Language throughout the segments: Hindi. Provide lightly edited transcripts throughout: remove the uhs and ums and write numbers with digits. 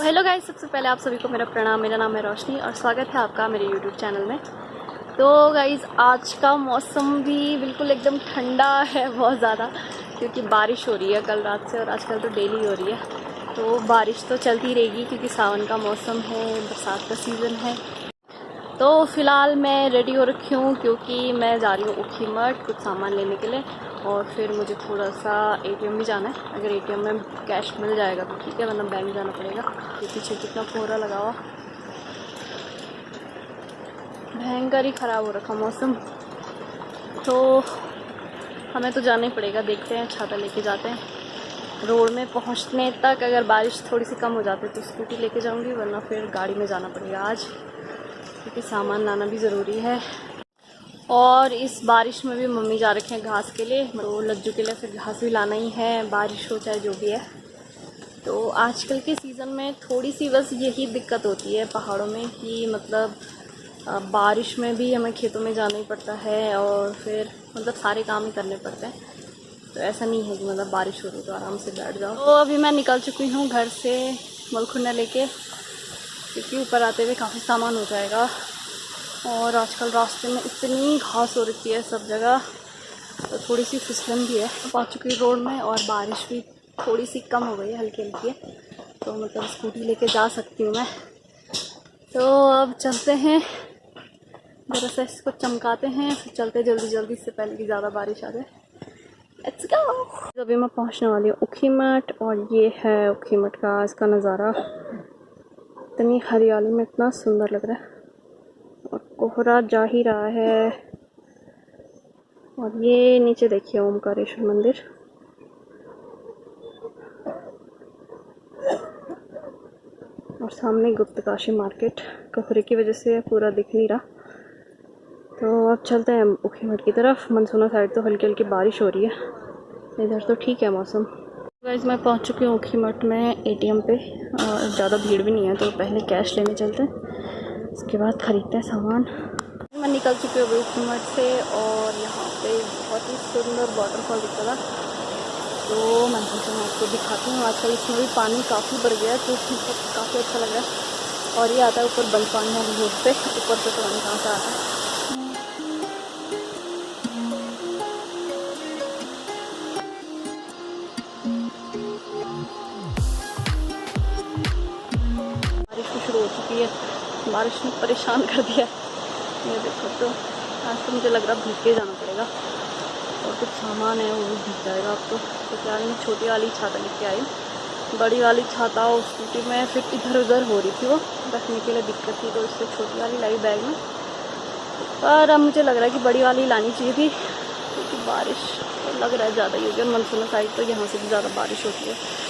हेलो गाइस, सबसे पहले आप सभी को मेरा प्रणाम। मेरा नाम है रोशनी और स्वागत है आपका मेरे यूट्यूब चैनल में। तो गाइस, आज का मौसम भी बिल्कुल एकदम ठंडा है बहुत ज़्यादा, क्योंकि बारिश हो रही है कल रात से और आजकल तो डेली हो रही है। तो बारिश तो चलती रहेगी क्योंकि सावन का मौसम है, बरसात का सीज़न है। तो फ़िलहाल मैं रेडी हो रखी हूँ क्योंकि मैं जा रही हूँ ऊखीमठ कुछ सामान लेने के लिए, और फिर मुझे थोड़ा सा एटीएम भी जाना है। अगर एटीएम में कैश मिल जाएगा तो ठीक है, वरना बैंक जाना पड़ेगा। ये पीछे कितना कोहरा लगा हुआ, भयंकर ही ख़राब हो रखा मौसम। तो हमें तो जाना ही पड़ेगा, देखते हैं, छाता लेके जाते हैं। रोड में पहुंचने तक अगर बारिश थोड़ी सी कम हो जाती तो स्कूटी लेके जाऊंगी, वरना फिर गाड़ी में जाना पड़ेगा आज, क्योंकि सामान लाना भी ज़रूरी है। और इस बारिश में भी मम्मी जा रखे हैं घास के लिए, तो लज्जू के लिए फिर घास भी लाना ही है, बारिश हो चाहे जो भी है। तो आजकल के सीज़न में थोड़ी सी बस यही दिक्कत होती है पहाड़ों में कि मतलब बारिश में भी हमें खेतों में जाना ही पड़ता है, और फिर मतलब सारे काम ही करने पड़ते हैं। तो ऐसा नहीं है कि मतलब बारिश हो रही तो आराम से बैठ जाओ। तो अभी मैं निकल चुकी हूँ घर से मलखुंडा लेके, क्योंकि ऊपर आते हुए काफ़ी सामान हो जाएगा। और आजकल रास्ते में इतनी घास हो रखी है सब जगह, तो थोड़ी सी फिसलन भी है। अब आ चुकी रोड में, और बारिश भी थोड़ी सी कम हो गई है, हल्की हल्की है, तो मतलब स्कूटी लेके जा सकती हूँ मैं। तो अब चलते हैं, ज़रा सा इसको चमकाते हैं, फिर चलते जल्दी जल्दी, इससे पहले कि ज़्यादा बारिश आ जाए। Let's go. अभी मैं पहुँचने वाली हूँ ऊखीमठ, और ये है ऊखीमठ का आज का नज़ारा। इतनी हरियाली में इतना सुंदर लग रहा है, और कोहरा जा ही रहा है। और ये नीचे देखिए ओमकारेश्वर मंदिर। और सामने गुप्तकाशी मार्केट, कोहरे की वजह से पूरा दिख नहीं रहा। तो अब चलते हैं ऊखीमठ की तरफ। मनसूना साइड तो हल्की हल्की बारिश हो रही है, इधर तो ठीक है मौसम। गाइस, मैं पहुंच चुकी हूँ ऊखीमठ में एटीएम पे, और ज़्यादा भीड़ भी नहीं है, तो पहले कैश लेने चलते हैं, उसके बाद ख़रीदते हैं सामान। मैं निकल चुकी हूँ ऊखीमठ से, और यहाँ पे बहुत ही सुंदर वाटरफॉल दिखता था, तो मैं सोचा मैं आपको दिखाती हूँ। आजकल इसमें भी पानी काफ़ी बढ़ गया है, तो काफ़ी अच्छा लग रहा है। और ये आता है ऊपर बलपानी वाली रोड पे, ऊपर से तो कहाँ से आता है। बारिश भी शुरू हो चुकी है, बारिश ने परेशान कर दिया। ये देखो, तो आज तो मुझे लग रहा भीग के जाना पड़ेगा, और कुछ सामान है वो भी भीग जाएगा अब तो। क्या मैं छोटी वाली छाता लेके आई, बड़ी वाली छाता उस स्कूटी में फिर इधर उधर हो रही थी, वो रखने के लिए दिक्कत थी, तो इससे छोटी वाली लाई बैग में। पर अब मुझे लग रहा है कि बड़ी वाली लानी चाहिए थी, क्योंकि बारिश तो लग रहा है ज़्यादा ही होगी, और मनसूना साइड तो यहाँ से भी ज़्यादा बारिश होती है।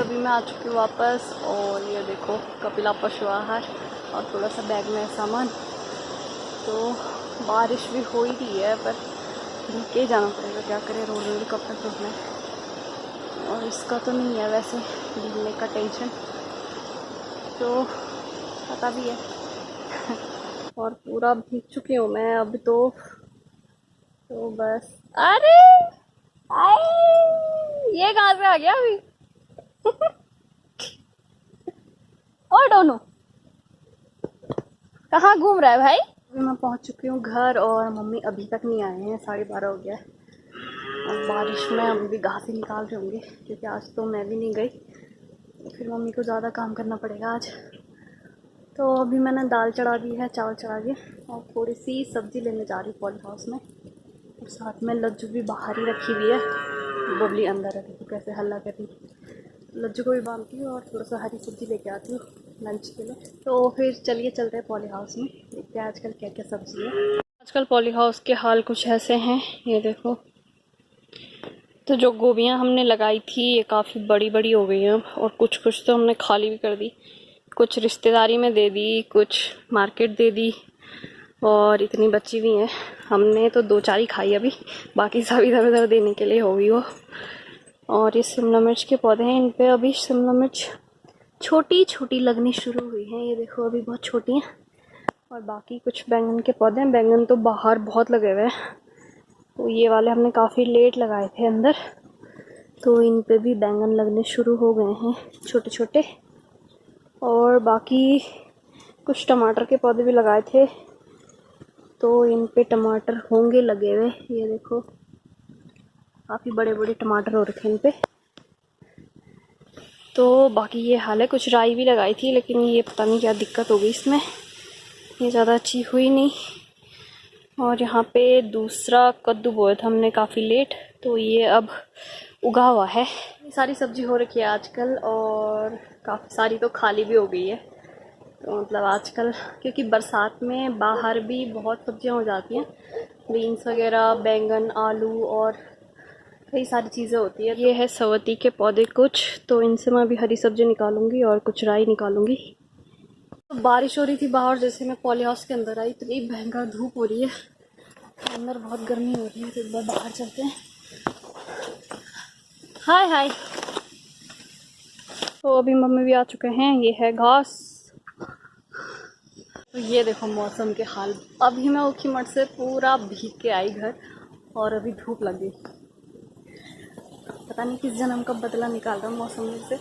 अभी मैं आ चुकी हूँ वापस, और ये देखो कपिला पशु आहार, और थोड़ा सा बैग में है सामान। तो बारिश भी हो ही रही है, पर भीग के जाना पड़ेगा, क्या करें, रोड में भी कब तक रुकना है। और इसका तो नहीं है वैसे भीगने का टेंशन, तो पता भी है। और पूरा भीग चुकी हूँ मैं अब तो बस। अरे ये कहाँ से आ गया अभी? और दोनों कहाँ घूम रहा है भाई? मैं पहुंच चुकी हूँ घर, और मम्मी अभी तक नहीं आए हैं, 12:30 हो गया है। और बारिश में अभी भी घास ही निकाल रहे होंगे, क्योंकि आज तो मैं भी नहीं गई, फिर मम्मी को ज़्यादा काम करना पड़ेगा आज। तो अभी मैंने दाल चढ़ा दी है, चावल चढ़ा दिए, और थोड़ी सी सब्ज़ी लेने जा रही हूँ पॉली हाउस में। और साथ में लज्जू भी बाहर ही रखी हुई है, बबली अंदर है, तो कैसे हल्ला कर रही। लज्जू को भी बांधती हूँ, और थोड़ा सा हरी सब्ज़ी लेके आती हूँ लंच के लिए। तो फिर चलिए चलते हैं पॉली हाउस में, देखते हैं आजकल क्या क्या सब्ज़ी है। आजकल पॉली हाउस के हाल कुछ ऐसे हैं, ये देखो। तो जो गोभियाँ हमने लगाई थी ये काफ़ी बड़ी बड़ी हो गई हैं, और कुछ कुछ तो हमने खाली भी कर दी, कुछ रिश्तेदारी में दे दी, कुछ मार्केट दे दी, और इतनी बची हुई हैं। हमने तो 2-4 ही खाई अभी, बाकी सब इधर उधर देने के लिए हो गई वो। और ये शिमला मिर्च के पौधे हैं, इन पे अभी शिमला मिर्च छोटी छोटी लगनी शुरू हुई हैं, ये देखो अभी बहुत छोटी हैं। और बाकी कुछ बैंगन के पौधे हैं, बैंगन तो बाहर बहुत लगे हुए हैं, तो ये वाले हमने काफ़ी लेट लगाए थे अंदर, तो इन पे भी बैंगन लगने शुरू हो गए हैं छोटे छोटे। और बाकी कुछ टमाटर के पौधे भी लगाए थे, तो इन पे टमाटर होंगे लगे हुए। ये देखो काफ़ी बड़े बड़े टमाटर हो रखे इन पे। तो बाकी ये हाल है। कुछ राई भी लगाई थी, लेकिन ये पता नहीं क्या दिक्कत हो गई इसमें, ये ज़्यादा अच्छी हुई नहीं। और यहाँ पे दूसरा कद्दू बोया था हमने काफ़ी लेट, तो ये अब उगा हुआ है। सारी सब्जी हो रखी है आजकल, और काफ़ी सारी तो खाली भी हो गई है। तो मतलब आजकल क्योंकि बरसात में बाहर भी बहुत सब्जियां हो जाती हैं, बीन्स वगैरह, बैंगन, आलू और कई सारी चीज़ें होती है। ये है सवती के पौधे कुछ, तो इनसे मैं अभी हरी सब्जी निकालूंगी और कुछ राई निकालूंगी। तो बारिश हो रही थी बाहर, जैसे मैं पॉली हाउस के अंदर आई, इतनी भयंकर धूप हो रही है, अंदर बहुत गर्मी हो रही है। तो एक बार बाहर चलते हैं। हाय हाय। तो अभी मम्मी भी आ चुके हैं। ये है घास। तो ये देखो मौसम के हाल। अभी मैं ऊखीमठ से पूरा भीग के आई घर, और अभी धूप लग गई। पता नहीं किस जन्म का बदला निकाल रहा हूँ मौसम में से।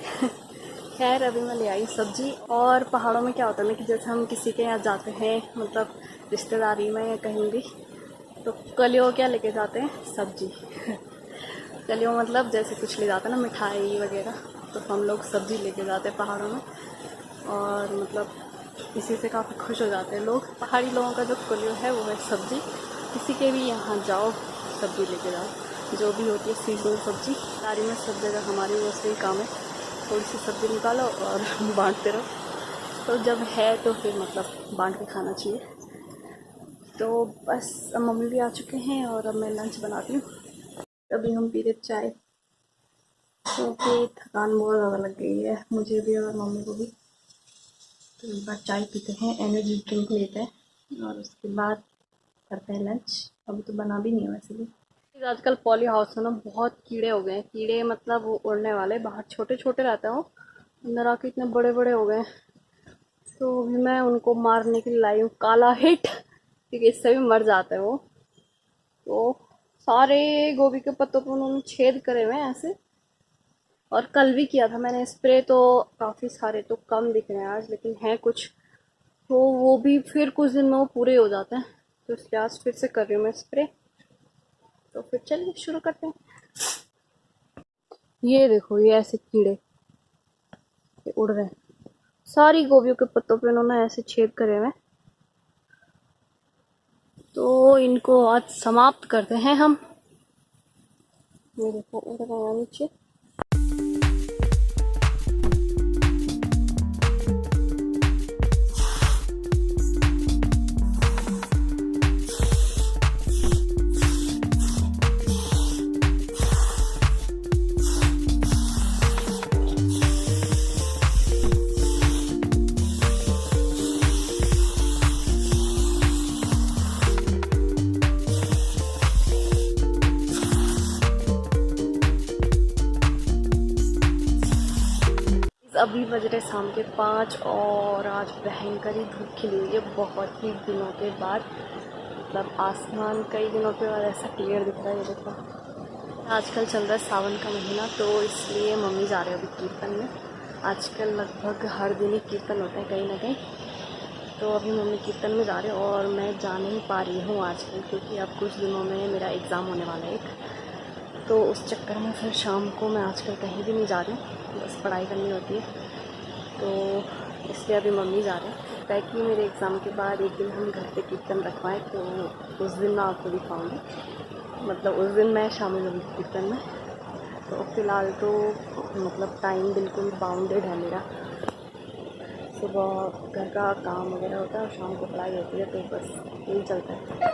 खैर अभी मैं ले आई सब्जी। और पहाड़ों में क्या होता है ना कि जैसे हम किसी के यहाँ जाते हैं, मतलब रिश्तेदारी में या कहीं भी, तो कलियों क्या लेके जाते हैं, सब्जी। कलियों मतलब जैसे कुछ ले जाते हैं ना, मिठाई वगैरह, तो हम लोग सब्जी लेके जाते हैं पहाड़ों में। और मतलब इसी से काफ़ी खुश हो जाते हैं लोग। पहाड़ी लोगों का जो कलियों है वो है सब्जी। किसी के भी यहाँ जाओ सब्जी लेके जाओ, जो भी होती है सीजनल सब्जी। सारी में सब जगह हमारी वैसे ही काम है, थोड़ी सी सब्जी निकालो और बांटते रहो। तो जब है तो फिर मतलब बांट के खाना चाहिए। तो बस अब मम्मी भी आ चुके हैं और अब मैं लंच बनाती हूँ। अभी हम पी रहे चाय, क्योंकि थकान बहुत ज़्यादा लग गई है मुझे भी और मम्मी को भी। तो एक बार चाय पीते हैं, एनर्जी ड्रिंक लेते हैं, और उसके बाद करते हैं लंच। अभी तो बना भी नहीं है वैसे भी। आजकल पॉली हाउस में ना बहुत कीड़े हो गए हैं। कीड़े मतलब वो उड़ने वाले, बाहर छोटे छोटे रहते हैं, वो अंदर आके इतने बड़े बड़े हो गए हैं। तो अभी मैं उनको मारने के लिए लाई हूँ काला हिट, क्योंकि इससे भी मर जाते हैं वो। तो सारे गोभी के पत्तों पर उन्होंने छेद करे हुए हैं ऐसे। और कल भी किया था मैंने स्प्रे, तो काफ़ी सारे तो कम दिख रहे हैं आज, लेकिन हैं कुछ। तो वो भी फिर कुछ दिन में वो पूरे हो जाते हैं, तो इसलिए आज फिर से कर रही हूँ मैं स्प्रे। तो फिर चलिए शुरू करते हैं। ये देखो ये ऐसे कीड़े ये उड़ रहे हैं, सारी गोभियों के पत्तों पे उन्होंने ऐसे छेद करे हुए हैं। तो इनको आज समाप्त करते हैं हम। ये देखो उड़ रहे हैं नीचे। अभी बज रहे शाम के 5 और आज भयंकर ही धूप खिली हुई है बहुत ही दिनों के बाद। मतलब आसमान कई दिनों के बाद ऐसा क्लियर दिख रहा है। ये देखो आजकल चल रहा है सावन का महीना, तो इसलिए मम्मी जा रहे हैं अभी कीर्तन में। आजकल लगभग हर दिन ही कीर्तन होते हैं कहीं ना कहीं, तो अभी मम्मी कीर्तन में जा रहे हैं और मैं जा नहीं पा रही हूँ आजकल, क्योंकि अब कुछ दिनों में मेरा एग्ज़ाम होने वाला है एक। तो उस चक्कर में फिर शाम को मैं आजकल कहीं भी नहीं जा रही हूँ, बस पढ़ाई करनी होती है। तो इसलिए अभी मम्मी जा रहे हैं, ताकि मेरे एग्ज़ाम के बाद एक दिन हम घर पे कीर्तन रखवाएं, तो उस दिन मैं आपको दिखाऊंगी। मतलब उस दिन मैं शामिल होंगी कीर्तन में। तो फ़िलहाल तो मतलब टाइम बिल्कुल बाउंडेड है मेरा। सुबह घर का काम वगैरह होता है और शाम को पढ़ाई होती है, तो बस यही चलता है।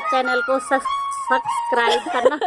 चैनल को सब्सक्राइब करना।